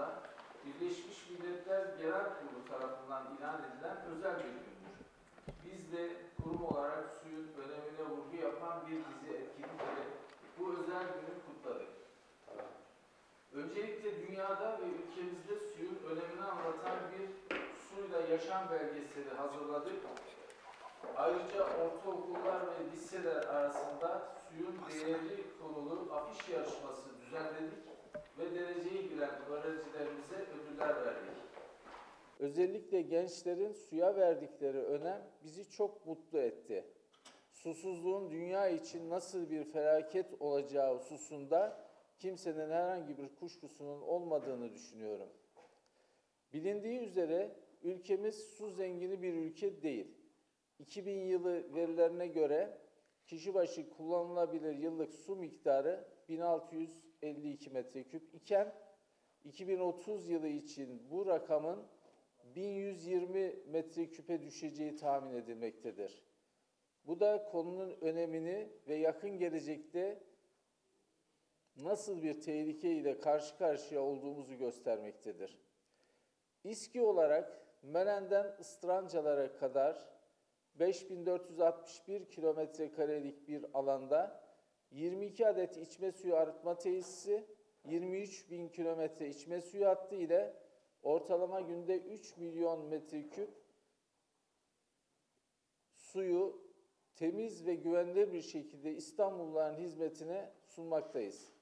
yılında Birleşmiş Milletler Genel Kurulu tarafından ilan edilen özel bir gündür. Biz de kurum olarak suyun önemine vurgu yapan bir dizi etkinlikle bu özel günü kutladık. Öncelikle dünyada ve ülkemizde suyun önemini anlatan bir suyla yaşam belgeseli hazırladık. Ayrıca ortaokullar ve liseler arasında suyun değeri konulu afiş yarışması düzenledik ve dereceye giren öğrencilerimize ödüller verdik. Özellikle gençlerin suya verdikleri önem bizi çok mutlu etti. Susuzluğun dünya için nasıl bir felaket olacağı hususunda kimsenin herhangi bir kuşkusunun olmadığını düşünüyorum. Bilindiği üzere ülkemiz su zengini bir ülke değil. 2000 yılı verilerine göre kişi başı kullanılabilir yıllık su miktarı 1652 metreküp iken 2030 yılı için bu rakamın 1120 metreküpe düşeceği tahmin edilmektedir. Bu da konunun önemini ve yakın gelecekte nasıl bir tehlike ile karşı karşıya olduğumuzu göstermektedir. İSKİ olarak Meren'den Istrancalara kadar 5461 kilometre karelik bir alanda 22 adet içme suyu arıtma tesisi, 23 bin kilometre içme suyu hattı ile ortalama günde 3 milyon metreküp suyu temiz ve güvenilir bir şekilde İstanbulluların hizmetine sunmaktayız.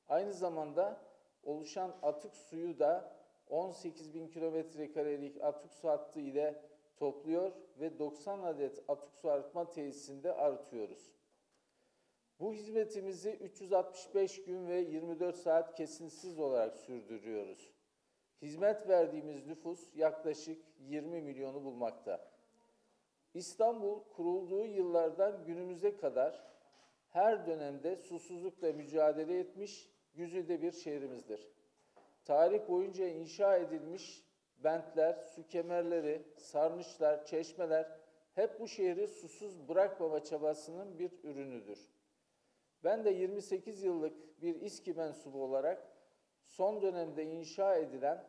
Aynı zamanda oluşan atık suyu da 18 bin kilometre karelik atık su hattı ile topluyor ve 90 adet atık su arıtma tesisinde arıtıyoruz. Bu hizmetimizi 365 gün ve 24 saat kesintisiz olarak sürdürüyoruz. Hizmet verdiğimiz nüfus yaklaşık 20 milyonu bulmakta. İstanbul kurulduğu yıllardan günümüze kadar her dönemde susuzlukla mücadele etmiş güzide bir şehrimizdir. Tarih boyunca inşa edilmiş bentler, su kemerleri, sarnıçlar, çeşmeler hep bu şehri susuz bırakmama çabasının bir ürünüdür. Ben de 28 yıllık bir İSKİ mensubu olarak son dönemde inşa edilen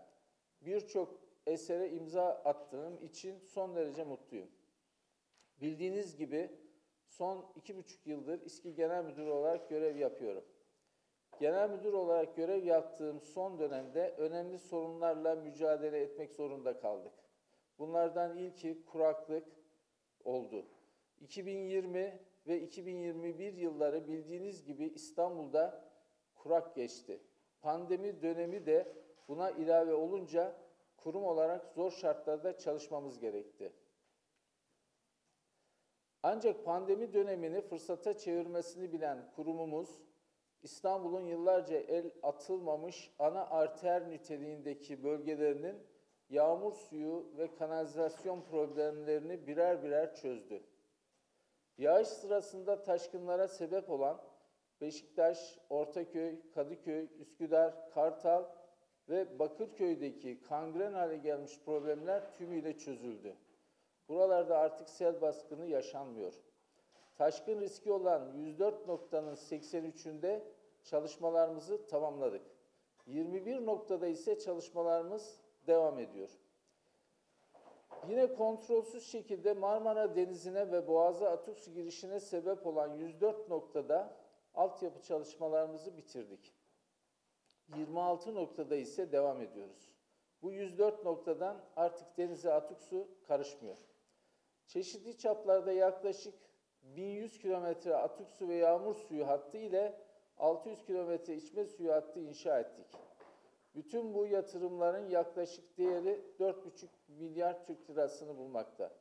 birçok esere imza attığım için son derece mutluyum. Bildiğiniz gibi son 2,5 yıldır İSKİ Genel Müdürü olarak görev yapıyorum. Genel müdür olarak görev yaptığım son dönemde önemli sorunlarla mücadele etmek zorunda kaldık. Bunlardan ilki kuraklık oldu. 2020 ve 2021 yılları bildiğiniz gibi İstanbul'da kurak geçti. Pandemi dönemi de buna ilave olunca kurum olarak zor şartlarda çalışmamız gerekti. Ancak pandemi dönemini fırsata çevirmesini bilen kurumumuz, İstanbul'un yıllarca el atılmamış ana arter niteliğindeki bölgelerinin yağmur suyu ve kanalizasyon problemlerini birer birer çözdü. Yağış sırasında taşkınlara sebep olan Beşiktaş, Ortaköy, Kadıköy, Üsküdar, Kartal ve Bakırköy'deki kangren hale gelmiş problemler tümüyle çözüldü. Buralarda artık sel baskını yaşanmıyor. Taşkın riski olan 104 noktanın 83'ünde çalışmalarımızı tamamladık. 21 noktada ise çalışmalarımız devam ediyor. Yine kontrolsüz şekilde Marmara Denizi'ne ve Boğaz'a atık su girişine sebep olan 104 noktada altyapı çalışmalarımızı bitirdik. 26 noktada ise devam ediyoruz. Bu 104 noktadan artık denize atık su karışmıyor. Çeşitli çaplarda yaklaşık 1100 kilometre atık su ve yağmur suyu hattı ile 600 kilometre içme suyu hattı inşa ettik. Bütün bu yatırımların yaklaşık değeri 4,5 milyar Türk lirasını bulmakta.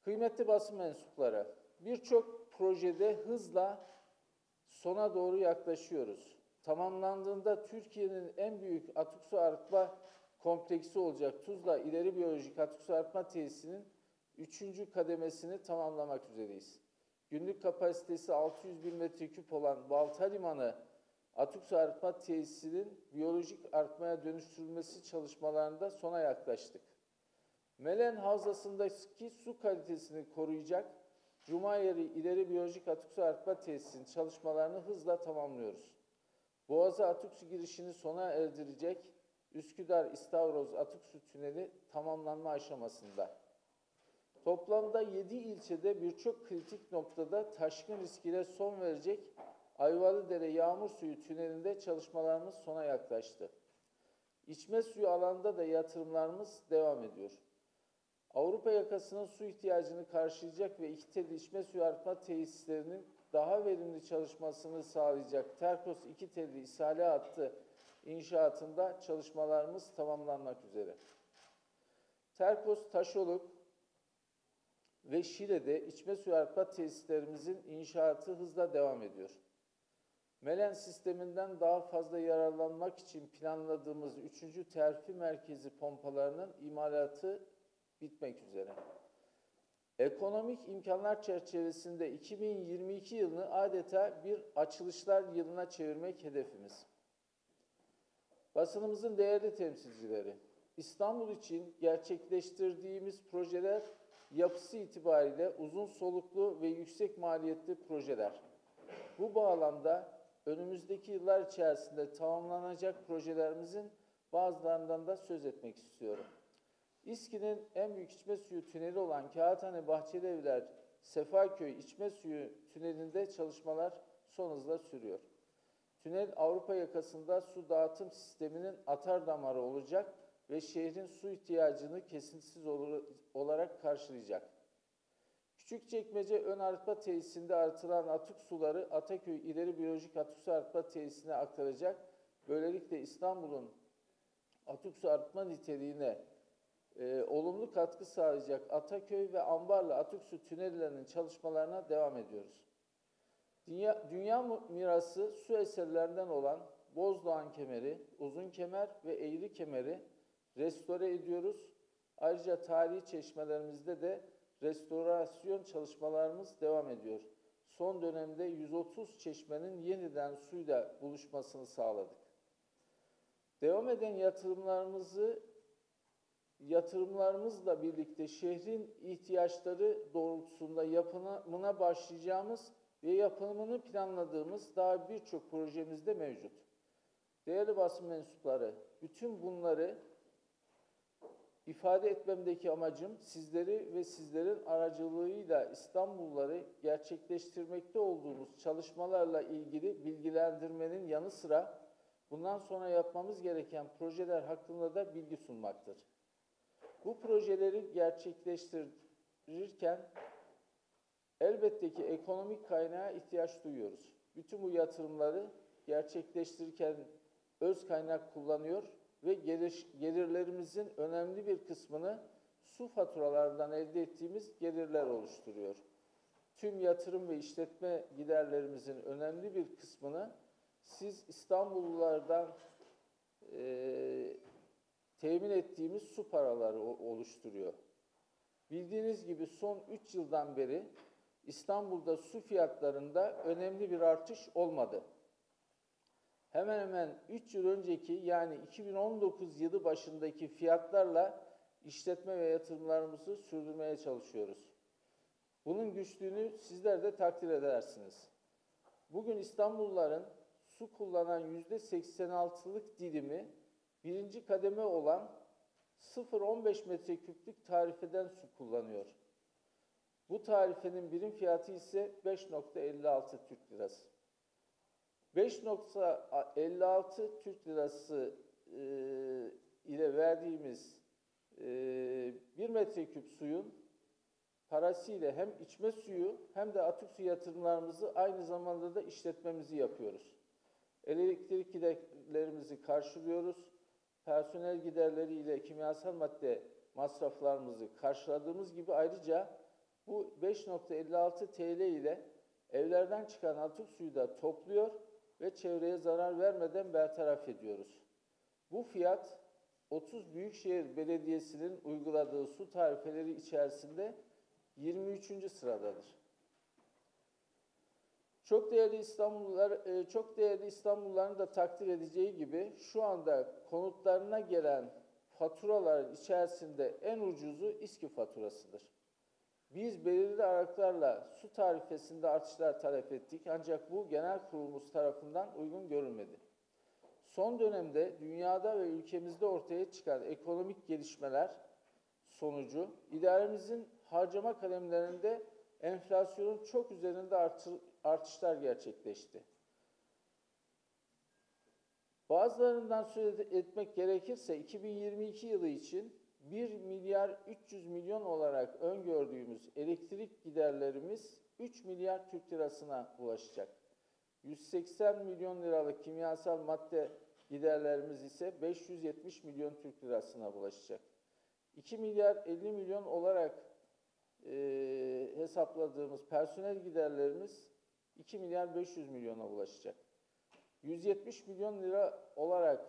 Kıymetli basın mensupları, birçok projede hızla sona doğru yaklaşıyoruz. Tamamlandığında Türkiye'nin en büyük atık su arıtma kompleksi olacak Tuzla İleri Biyolojik Atık Su Arıtma Tesisi'nin 3. kademesini tamamlamak üzereyiz. Günlük kapasitesi 600 bin metreküp olan Balta Limanı Atık Su Arıtma Tesisi'nin biyolojik arıtmaya dönüştürülmesi çalışmalarında sona yaklaştık. Melen Havzası'ndaki su kalitesini koruyacak Cumayeri İleri Biyolojik Atık Su Arıtma Tesisi'nin çalışmalarını hızla tamamlıyoruz. Boğaz'a atık su girişini sona erdirecek Üsküdar-İstavroz Atık Su Tüneli tamamlanma aşamasında. Toplamda 7 ilçede birçok kritik noktada taşkın riskine son verecek Ayvalıdere Yağmur Suyu Tüneli'nde çalışmalarımız sona yaklaştı. İçme suyu alanında da yatırımlarımız devam ediyor. Avrupa yakasının su ihtiyacını karşılayacak ve iki telli içme suyu arıtma tesislerinin daha verimli çalışmasını sağlayacak Terkos iki telli ishale hattı inşaatında çalışmalarımız tamamlanmak üzere. Terkos, Taşoluk ve Şile'de içme suyu arıtma tesislerimizin inşaatı hızla devam ediyor. Melen sisteminden daha fazla yararlanmak için planladığımız 3. terfi merkezi pompalarının imalatı bitmek üzere. Ekonomik imkanlar çerçevesinde 2022 yılını adeta bir açılışlar yılına çevirmek hedefimiz. Basınımızın değerli temsilcileri, İstanbul için gerçekleştirdiğimiz projeler yapısı itibariyle uzun soluklu ve yüksek maliyetli projeler. Bu bağlamda önümüzdeki yıllar içerisinde tamamlanacak projelerimizin bazılarından da söz etmek istiyorum. İSKİ'nin en büyük içme suyu tüneli olan Kağıthane Bahçelievler Sefaköy içme suyu tünelinde çalışmalar son hızla sürüyor. Tünel Avrupa yakasında su dağıtım sisteminin atar damarı olacak ve şehrin su ihtiyacını kesintisiz olarak karşılayacak. Küçükçekmece Ön Arıtma Tesisinde arıtılan atık suları Ataköy İleri Biyolojik Atık Su Arıtma Tesisine aktaracak. Böylelikle İstanbul'un atık su arıtma niteliğine olumlu katkı sağlayacak Ataköy ve Ambarlı atık su tünellerinin çalışmalarına devam ediyoruz. Dünya mirası su eserlerinden olan Bozdoğan Kemeri, Uzun Kemer ve Eğri Kemeri restore ediyoruz. Ayrıca tarihi çeşmelerimizde de restorasyon çalışmalarımız devam ediyor. Son dönemde 130 çeşmenin yeniden suyla buluşmasını sağladık. Devam eden yatırımlarımızla birlikte şehrin ihtiyaçları doğrultusunda yapımına başlayacağımız ve yapımını planladığımız daha birçok projemiz de mevcut. Değerli basın mensupları, bütün bunları ifade etmemdeki amacım sizleri ve sizlerin aracılığıyla İstanbulluları gerçekleştirmekte olduğumuz çalışmalarla ilgili bilgilendirmenin yanı sıra bundan sonra yapmamız gereken projeler hakkında da bilgi sunmaktır. Bu projeleri gerçekleştirirken elbette ki ekonomik kaynağa ihtiyaç duyuyoruz. Bütün bu yatırımları gerçekleştirirken öz kaynak kullanıyor ve gelirlerimizin önemli bir kısmını su faturalarından elde ettiğimiz gelirler oluşturuyor. Tüm yatırım ve işletme giderlerimizin önemli bir kısmını siz İstanbullulardan temin ettiğimiz su paraları oluşturuyor. Bildiğiniz gibi son 3 yıldan beri İstanbul'da su fiyatlarında önemli bir artış olmadı. Hemen hemen 3 yıl önceki yani 2019 yılı başındaki fiyatlarla işletme ve yatırımlarımızı sürdürmeye çalışıyoruz. Bunun güçlüğünü sizler de takdir edersiniz. Bugün İstanbulluların su kullanan %86'lık dilimi birinci kademe olan 0,15 metreküplük tarifeden su kullanıyor. Bu tarifenin birim fiyatı ise 5,56 Türk Lirası. 5,56 Türk Lirası ile verdiğimiz 1 metreküp suyun parasıyla hem içme suyu hem de atık su yatırımlarımızı aynı zamanda da işletmemizi yapıyoruz. Elektrik giderlerimizi karşılıyoruz. Personel giderleriyle kimyasal madde masraflarımızı karşıladığımız gibi ayrıca bu 5,56 TL ile evlerden çıkan atık suyu da topluyor ve çevreye zarar vermeden bertaraf ediyoruz. Bu fiyat 30 Büyükşehir Belediyesi'nin uyguladığı su tarifeleri içerisinde 23. sıradadır. Çok değerli İstanbulluların da takdir edeceği gibi şu anda konutlarına gelen faturaların içerisinde en ucuzu İSKİ faturasıdır. Biz belirli aralıklarla su tarifesinde artışlar talep ettik ancak bu genel kurulumuz tarafından uygun görülmedi. Son dönemde dünyada ve ülkemizde ortaya çıkan ekonomik gelişmeler sonucu idaremizin harcama kalemlerinde enflasyonun çok üzerinde artışlar gerçekleşti. Bazılarından söz etmek gerekirse 2022 yılı için 1 milyar 300 milyon olarak öngördüğümüz elektrik giderlerimiz 3 milyar Türk lirasına ulaşacak. 180 milyon liralık kimyasal madde giderlerimiz ise 570 milyon Türk lirasına ulaşacak. 2 milyar 50 milyon olarak hesapladığımız personel giderlerimiz 2 milyar 500 milyona ulaşacak. 170 milyon lira olarak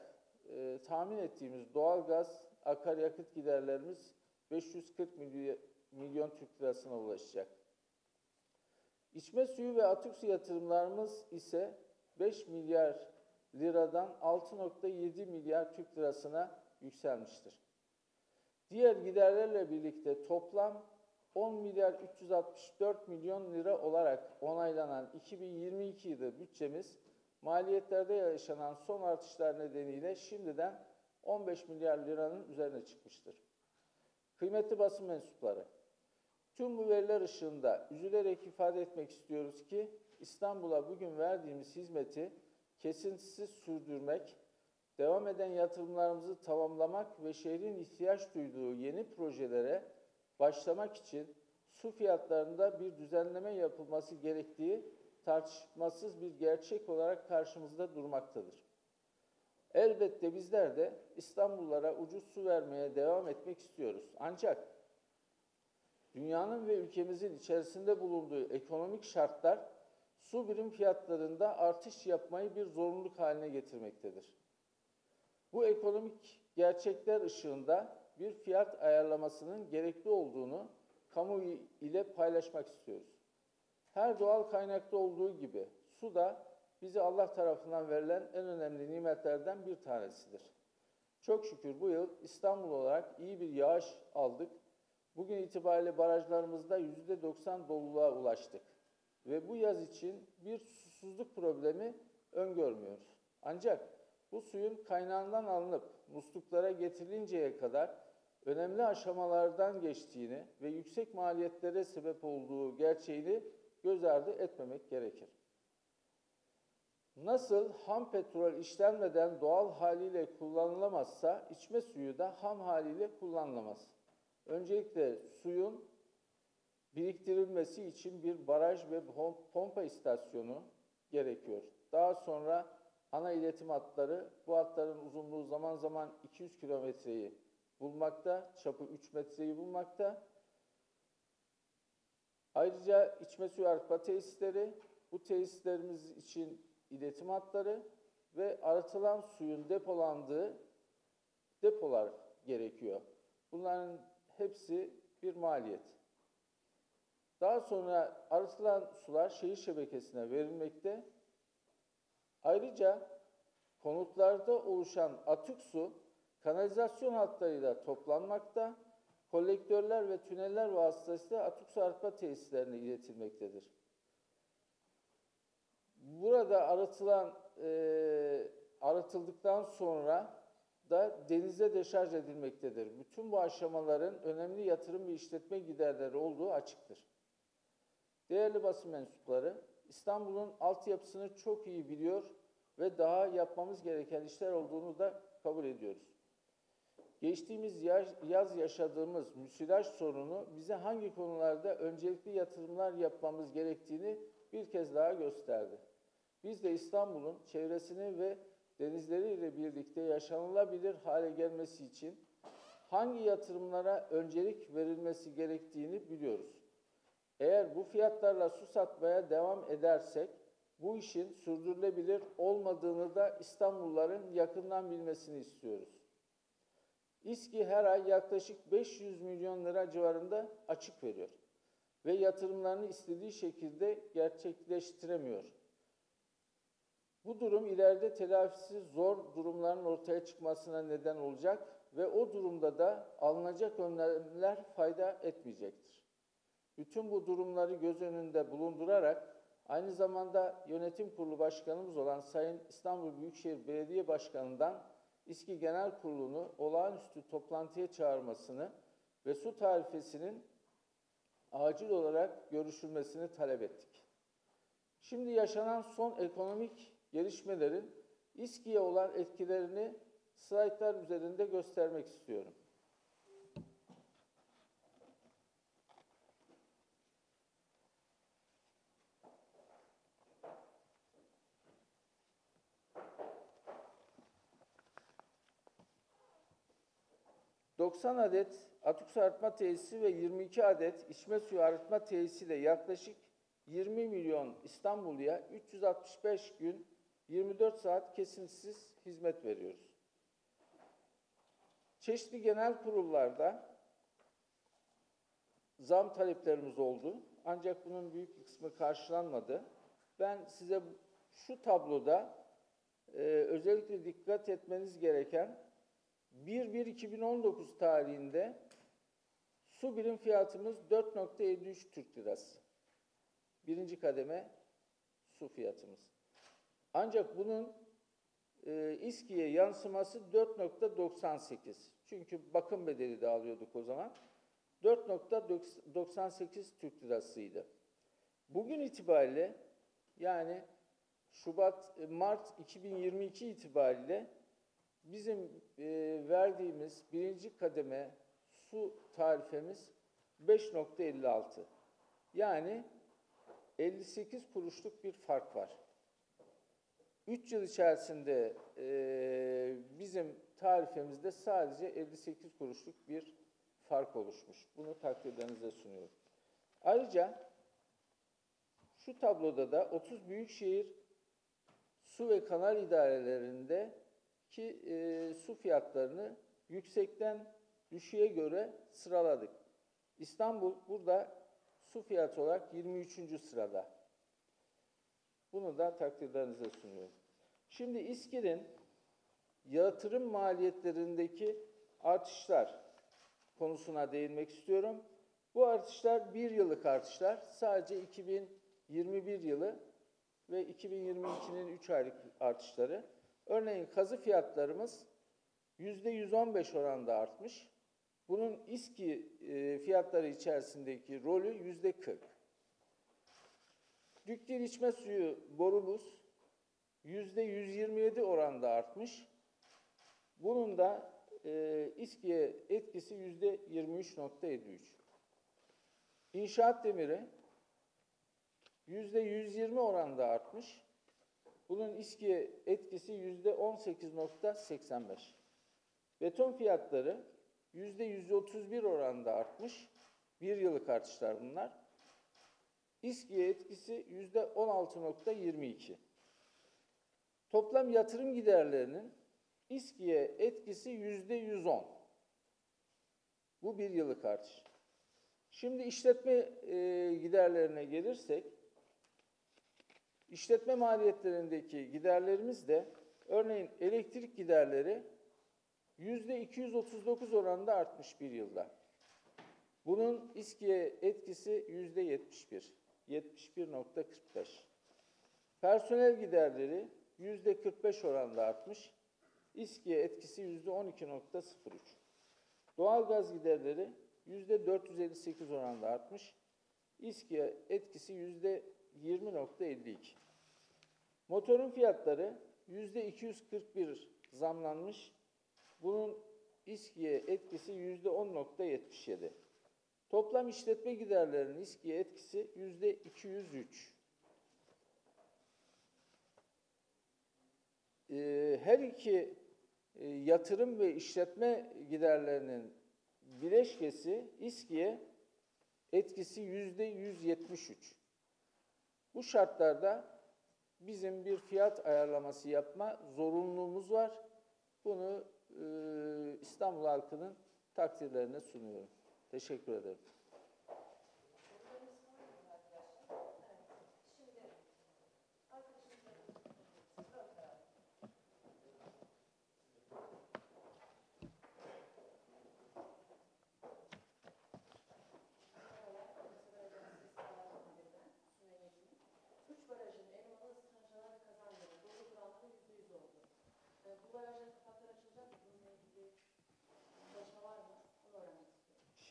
tahmin ettiğimiz doğalgaz, akaryakıt giderlerimiz 540 milyon Türk lirasına ulaşacak. İçme suyu ve atık su yatırımlarımız ise 5 milyar liradan 6,7 milyar Türk lirasına yükselmiştir. Diğer giderlerle birlikte toplam 10 milyar 364 milyon lira olarak onaylanan 2022 yılı bütçemiz, maliyetlerde yaşanan son artışlar nedeniyle şimdiden 15 milyar liranın üzerine çıkmıştır. Kıymetli basın mensupları, tüm bu veriler ışığında üzülerek ifade etmek istiyoruz ki İstanbul'a bugün verdiğimiz hizmeti kesintisiz sürdürmek, devam eden yatırımlarımızı tamamlamak ve şehrin ihtiyaç duyduğu yeni projelere başlamak için su fiyatlarında bir düzenleme yapılması gerektiği tartışmasız bir gerçek olarak karşımızda durmaktadır. Elbette bizler de İstanbullulara ucuz su vermeye devam etmek istiyoruz. Ancak dünyanın ve ülkemizin içerisinde bulunduğu ekonomik şartlar su birim fiyatlarında artış yapmayı bir zorunluluk haline getirmektedir. Bu ekonomik gerçekler ışığında bir fiyat ayarlamasının gerekli olduğunu kamuoyu ile paylaşmak istiyoruz. Her doğal kaynakta olduğu gibi su da bize Allah tarafından verilen en önemli nimetlerden bir tanesidir. Çok şükür bu yıl İstanbul olarak iyi bir yağış aldık. Bugün itibariyle barajlarımızda %90 doluluğa ulaştık. Ve bu yaz için bir susuzluk problemi öngörmüyoruz. Ancak bu suyun kaynağından alınıp musluklara getirilinceye kadar önemli aşamalardan geçtiğini ve yüksek maliyetlere sebep olduğu gerçeğini göz ardı etmemek gerekir. Nasıl ham petrol işlenmeden doğal haliyle kullanılamazsa içme suyu da ham haliyle kullanılamaz. Öncelikle suyun biriktirilmesi için bir baraj ve pompa istasyonu gerekiyor. Daha sonra ana iletim hatları, bu hatların uzunluğu zaman zaman 200 kilometreyi bulmakta, çapı 3 metreyi bulmakta. Ayrıca içme suyu arıtma tesisleri, bu tesislerimiz için iletim hatları ve arıtılan suyun depolandığı depolar gerekiyor. Bunların hepsi bir maliyet. Daha sonra arıtılan sular şehir şebekesine verilmekte. Ayrıca konutlarda oluşan atık su kanalizasyon hatlarıyla toplanmakta, kolektörler ve tüneller vasıtasıyla atık su arıtma tesislerine iletilmektedir. Burada arıtıldıktan sonra da denize deşarj edilmektedir. Bütün bu aşamaların önemli yatırım ve işletme giderleri olduğu açıktır. Değerli basın mensupları, İstanbul'un altyapısını çok iyi biliyor ve daha yapmamız gereken işler olduğunu da kabul ediyoruz. Geçtiğimiz yaz yaşadığımız müsilaj sorunu bize hangi konularda öncelikli yatırımlar yapmamız gerektiğini bir kez daha gösterdi. Biz de İstanbul'un çevresini ve denizleriyle birlikte yaşanılabilir hale gelmesi için hangi yatırımlara öncelik verilmesi gerektiğini biliyoruz. Eğer bu fiyatlarla su satmaya devam edersek, bu işin sürdürülebilir olmadığını da İstanbulluların yakından bilmesini istiyoruz. İSKİ her ay yaklaşık 500 milyon lira civarında açık veriyor ve yatırımlarını istediği şekilde gerçekleştiremiyor. Bu durum ileride telafisi zor durumların ortaya çıkmasına neden olacak ve o durumda da alınacak önlemler fayda etmeyecektir. Bütün bu durumları göz önünde bulundurarak Aynı zamanda yönetim kurulu başkanımız olan Sayın İstanbul Büyükşehir Belediye Başkanı'ndan İSKİ Genel Kurulu'nu olağanüstü toplantıya çağırmasını ve su tarifesinin acil olarak görüşülmesini talep ettik. Şimdi yaşanan son ekonomik gelişmelerin İSKİ'ye olan etkilerini slaytlar üzerinde göstermek istiyorum. ...90 adet atık su arıtma tesisi ve 22 adet içme suyu arıtma tesisiyle yaklaşık 20 milyon İstanbulluya 365 gün 24 saat kesintisiz hizmet veriyoruz. Çeşitli genel kurullarda zam taleplerimiz oldu. Ancak bunun büyük bir kısmı karşılanmadı. Ben size şu tabloda özellikle dikkat etmeniz gereken 1/1/2019 tarihinde su birim fiyatımız 4,53 Türk Lirası. Birinci kademe su fiyatımız. Ancak bunun İSKİ'ye yansıması 4,98. Çünkü bakım bedeli de alıyorduk o zaman. 4,98 Türk Lirasıydı. Bugün itibariyle yani Mart 2022 itibariyle bizim verdiğimiz birinci kademe su tarifemiz 5,56. Yani 58 kuruşluk bir fark var. 3 yıl içerisinde bizim tarifemizde sadece 58 kuruşluk bir fark oluşmuş. Bunu takdirlerinize sunuyorum. Ayrıca şu tabloda da 30 büyükşehir su ve kanal idarelerindeki su fiyatlarını yüksekten düşüğe göre sıraladık. İstanbul burada su fiyatı olarak 23. sırada. Bunu da takdirlerinize sunuyorum. Şimdi İSKİ'nin yatırım maliyetlerindeki artışlar konusuna değinmek istiyorum. Bu artışlar 1 yıllık artışlar. Sadece 2021 yılı ve 2022'nin 3 aylık artışları. Örneğin kazı fiyatlarımız %115 oranında artmış. Bunun İSKİ fiyatları içerisindeki rolü %40. Düktil içme suyu borumuz %127 oranında artmış. Bunun da İSKİ'ye etkisi %23,53. İnşaat demiri %120 oranında artmış. Bunun İSKİ'ye etkisi %18,85. Beton fiyatları %131 oranında artmış. 1 yıllık artışlar bunlar. İSKİ'ye etkisi %16,22. Toplam yatırım giderlerinin İSKİ'ye etkisi %110. Bu 1 yıllık artış. Şimdi işletme giderlerine gelirsek, işletme maliyetlerindeki giderlerimiz de örneğin elektrik giderleri %239 oranında artmış 1 yılda. Bunun İSKİ'ye etkisi %71, 71,45. Personel giderleri %45 oranında artmış. İSKİ'ye etkisi %12,03. Doğalgaz giderleri %458 oranında artmış. İSKİ'ye etkisi %20,52. Motorun fiyatları %241 zamlanmış. Bunun İSKİ'ye etkisi %10,77. Toplam işletme giderlerinin İSKİ'ye etkisi %203. Her iki yatırım ve işletme giderlerinin bileşkesi İSKİ'ye etkisi %173. Bu şartlarda bizim bir fiyat ayarlaması yapma zorunluluğumuz var. Bunu İstanbul halkının takdirlerine sunuyorum. Teşekkür ederim.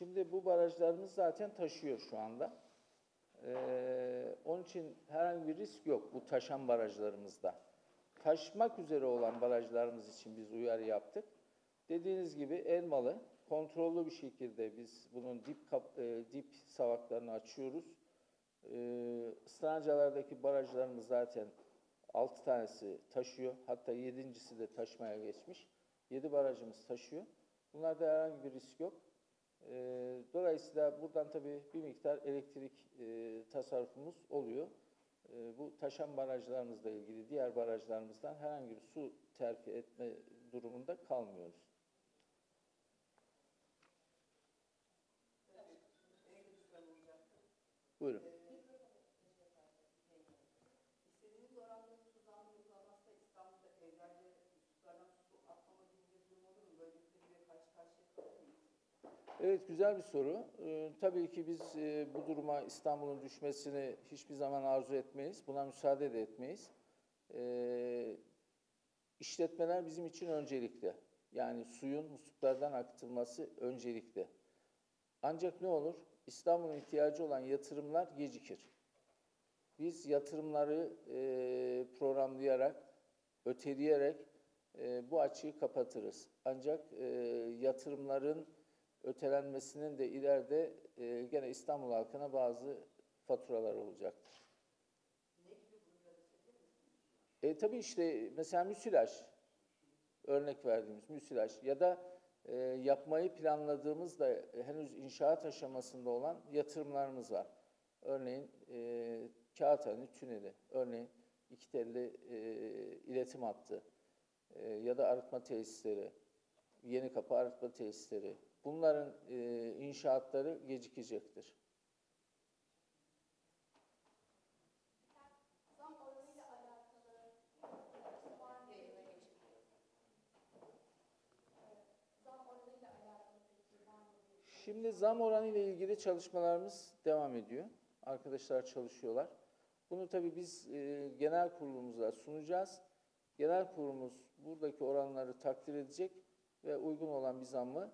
Şimdi bu barajlarımız zaten taşıyor şu anda. Onun için herhangi bir risk yok bu taşan barajlarımızda. Taşmak üzere olan barajlarımız için biz uyarı yaptık. Dediğiniz gibi Elmalı, kontrollü bir şekilde biz bunun dip savaklarını açıyoruz. Islancalardaki barajlarımız zaten 6 tanesi taşıyor. Hatta 7.'si de taşmaya geçmiş. 7 barajımız taşıyor. Bunlarda herhangi bir risk yok. Dolayısıyla buradan tabii bir miktar elektrik tasarrufumuz oluyor. Bu taşan barajlarımızla ilgili diğer barajlarımızdan herhangi bir su terfi etme durumunda kalmıyoruz. Buyurun. İstediğiniz oranda su zammı uygulanmazsa İstanbul'da evlerde musluklardan su atmama gibi bir durum olur mu? Böyle bir krize karşı karşıya kalır mıyız? Evet, güzel bir soru. Tabii ki biz bu duruma İstanbul'un düşmesini hiçbir zaman arzu etmeyiz. Buna müsaade de etmeyiz. İşletmeler bizim için öncelikli. Yani suyun musluklardan akıtılması öncelikli. Ancak ne olur? İstanbul'un ihtiyacı olan yatırımlar gecikir. Biz yatırımları programlayarak, öteleyerek bu açığı kapatırız. Ancak yatırımların ötelenmesinin de ileride gene İstanbul halkına bazı faturalar olacaktır. Ne gibi bunları söyleyebilir misiniz? Tabii işte mesela müsilaj, örnek verdiğimiz müsilaj ya da yapmayı planladığımız da henüz inşaat aşamasında olan yatırımlarımız var. Örneğin Kağıthane Tüneli, örneğin iki telli iletim hattı ya da arıtma tesisleri, Yenikapı arıtma tesisleri. Bunların inşaatları gecikecektir. Zam oranıyla alakalı var mı? Yayına geçiliyor. Zam oranıyla alakalı peki var mı? Şimdi zam oranı ile ilgili çalışmalarımız devam ediyor. Arkadaşlar çalışıyorlar. Bunu tabii biz genel kurulumuza sunacağız. Genel kurulumuz buradaki oranları takdir edecek ve uygun olan bir zammı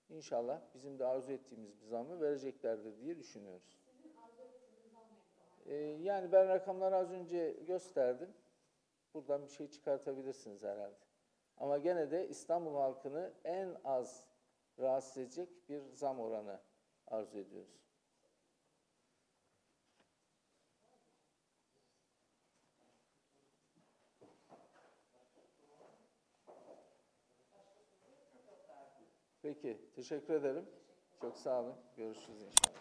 İnşallah bizim de arzu ettiğimiz bir zammı vereceklerdir diye düşünüyoruz. Sizin arzu ettiğiniz zam ne? Yani ben rakamları az önce gösterdim. Buradan bir şey çıkartabilirsiniz herhalde. Ama gene de İstanbul halkını en az rahatsız edecek bir zam oranı arzu ediyoruz. Peki, teşekkür ederim. Çok sağ olun. Görüşürüz inşallah.